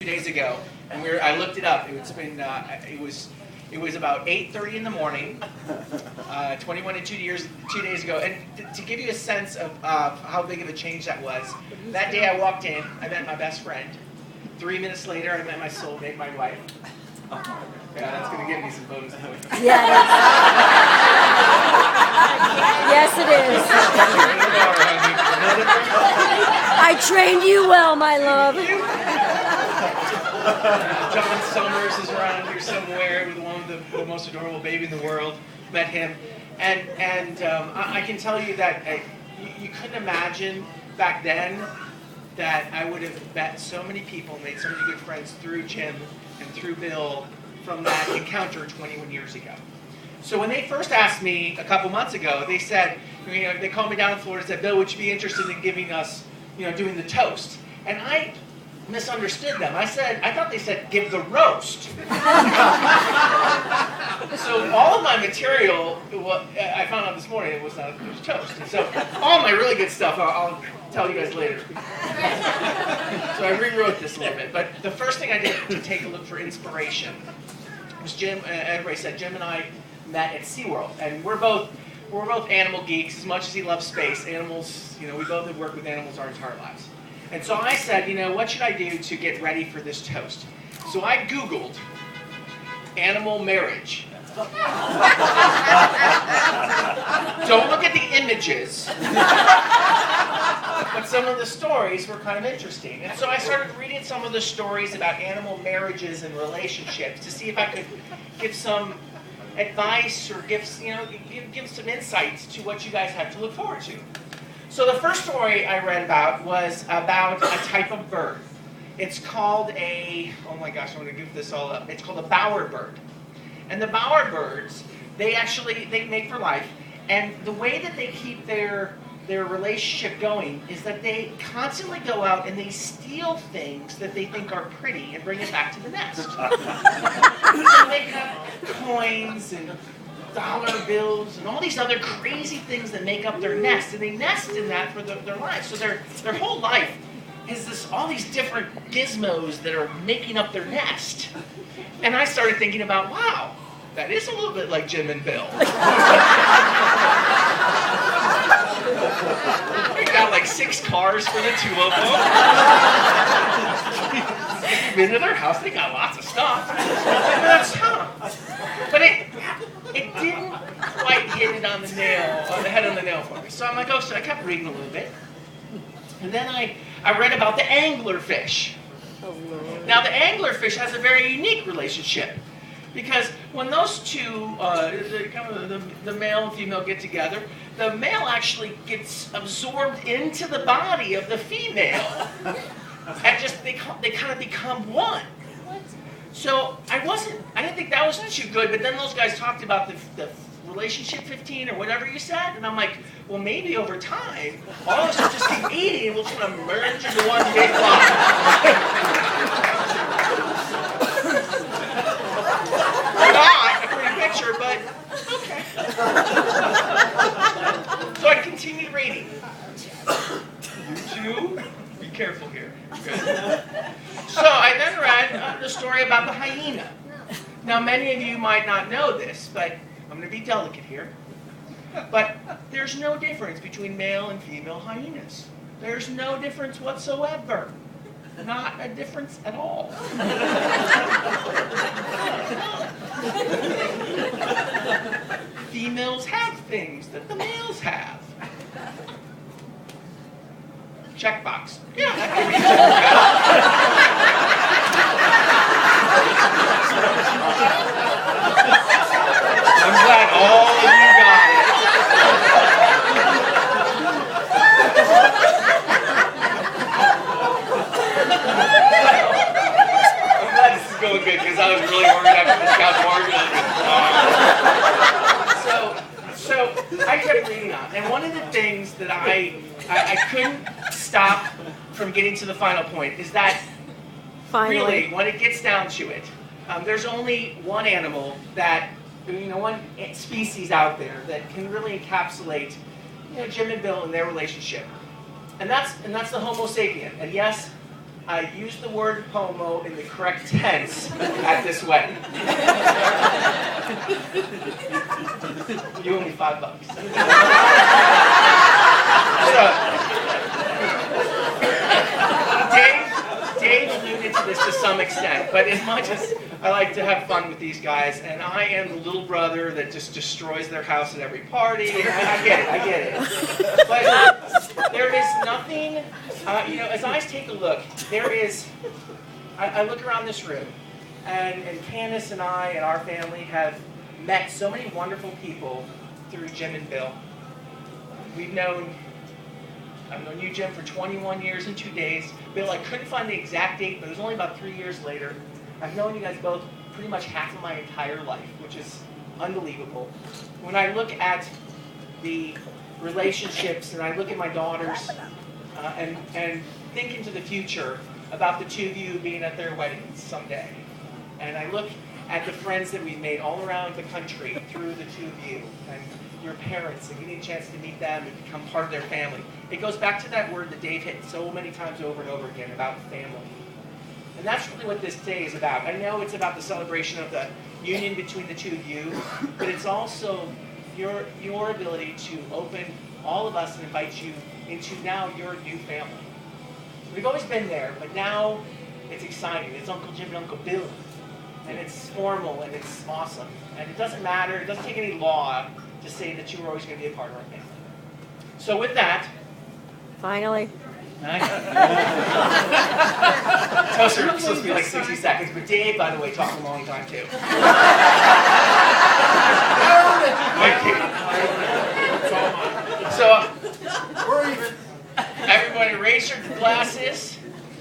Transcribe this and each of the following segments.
2 days ago, and I looked it up. It was about 8:30 in the morning, 21 and 2 days ago. And to give you a sense of how big of a change that was, that day I walked in, I met my best friend. 3 minutes later, I met my soulmate, my wife. Yeah, that's going to give me some bonus points. Yes. Yes, it is. I trained you well, my love. John Summers is around here somewhere with one of the most adorable baby in the world. Met him, and I can tell you that you couldn't imagine back then that I would have met so many people, made so many good friends through Jim and through Bill from that encounter 21 years ago. So when they first asked me a couple months ago, they said, they called me down in Florida and said, Bill, would you be interested in giving us, doing the toast? And I misunderstood them. I thought they said, give the roast. So all of my material, I found out this morning, it was toast. And so all my really good stuff, I'll tell you guys later. So I rewrote this a little bit. But the first thing I did to take a look for inspiration was Jim. Everybody said Jim and I met at SeaWorld, and we're both animal geeks. As much as he loves space, animals. We both have worked with animals our entire lives. And so I said, what should I do to get ready for this toast? So I Googled animal marriage. Don't look at the images, but some of the stories were kind of interesting. And so I started reading some of the stories about animal marriages and relationships to see if I could give some advice or give some insights to what you guys have to look forward to. So the first story I read about was about a type of bird. It's called oh my gosh, I'm going to give this all up. It's called a bowerbird. And the bowerbirds, they mate for life. And the way that they keep their relationship going is that they constantly go out and they steal things that they think are pretty and bring it back to the nest. So they have coins and dollar bills and all these other crazy things that make up their nest, and they nest in that for their lives. So their whole life is all these different gizmos that are making up their nest. And I started thinking about, wow, that is a little bit like Jim and Bill. They got like 6 cars for the 2 of them. You've been to their house, they got lots of stuff. But it didn't quite hit it on the head on the nail for me. So I'm like, so I kept reading a little bit. And then I read about the anglerfish. Now the anglerfish has a very unique relationship, because when those two, the male and female get together, the male actually gets absorbed into the body of the female, and they kind of become one. So I didn't think that was too good, but then those guys talked about the relationship 15 or whatever you said, and I'm like, well, maybe over time, all of us will just keep eating and we'll kind of merge into one big body. Not a pretty picture, but okay. So I continued reading. You two, be careful here. Good. So I then read the story about the hyena. Now, many of you might not know this, but I'm going to be delicate here. But there's no difference between male and female hyenas. There's no difference whatsoever. Not a difference at all. Females have things that the males have. Checkbox. Yeah, that could be I'm glad all of you got it. I'm glad this is going good, because I was really worried after this got more. So I kept reading on, and one of the things that I couldn't stop from getting to the final point is that really, when it gets down to it, there's only one animal one species out there that can really encapsulate, Jim and Bill and their relationship, and that's the Homo sapien. And yes, I used the word homo in the correct tense at this wedding. You owe me $5. So, Dave alluded to this to some extent, but as much as I like to have fun with these guys, and I am the little brother that just destroys their house at every party, and I get it. But there is nothing, as I take a look, I look around this room, and Candace and I and our family have met so many wonderful people through Jim and Bill. I've known you, Jim, for 21 years and 2 days. Bill, I couldn't find the exact date, but it was only about 3 years later. I've known you guys both pretty much half of my entire life, which is unbelievable. When I look at the relationships and I look at my daughters and think into the future about the two of you being at their weddings someday, and I look at the friends that we've made all around the country through the two of you, and your parents, and getting a chance to meet them and become part of their family. It goes back to that word that Dave hit so many times over and over again about family. And that's really what this day is about. I know it's about the celebration of the union between the two of you, but it's also your ability to open all of us and invite you into now your new family. We've always been there, but now it's exciting. It's Uncle Jim and Uncle Bill. And it's formal and it's awesome. And it doesn't matter, it doesn't take any law to say that you were always going to be a part of our family. So with that, Finally. Toasts are supposed to be like 60 seconds, but Dave, by the way, talked a long time too. Thank you. So, everybody raise your glasses,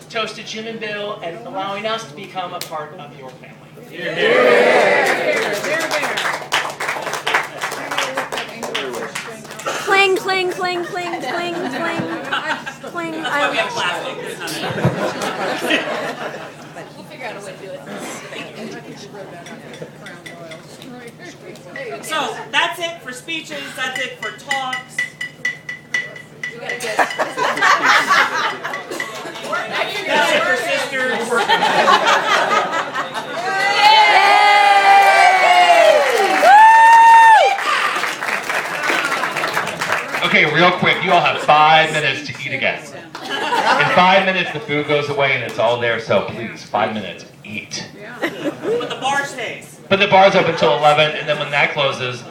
toast to Jim and Bill, and allowing us to become a part of your family. Cling, cling, cling, cling, cling, cling, cling. We have plastic. We'll figure out a way to do it. So that's it for speeches. That's it for talks. We gotta get. That's it for sisters. Okay, real quick, you all have 5 minutes to eat again. In 5 minutes, the food goes away and it's all there, so please, 5 minutes, eat. But the bar stays. But the bar's open until 11, and then when that closes,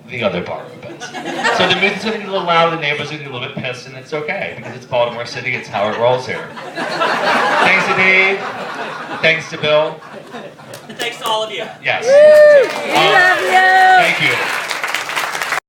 the other bar opens. So the music's gonna get a little loud, the neighbors are gonna get a little bit pissed, and it's okay, because it's Baltimore City, it's how it rolls here. Thanks to Dave, thanks to Bill. Thanks to all of you. Yes.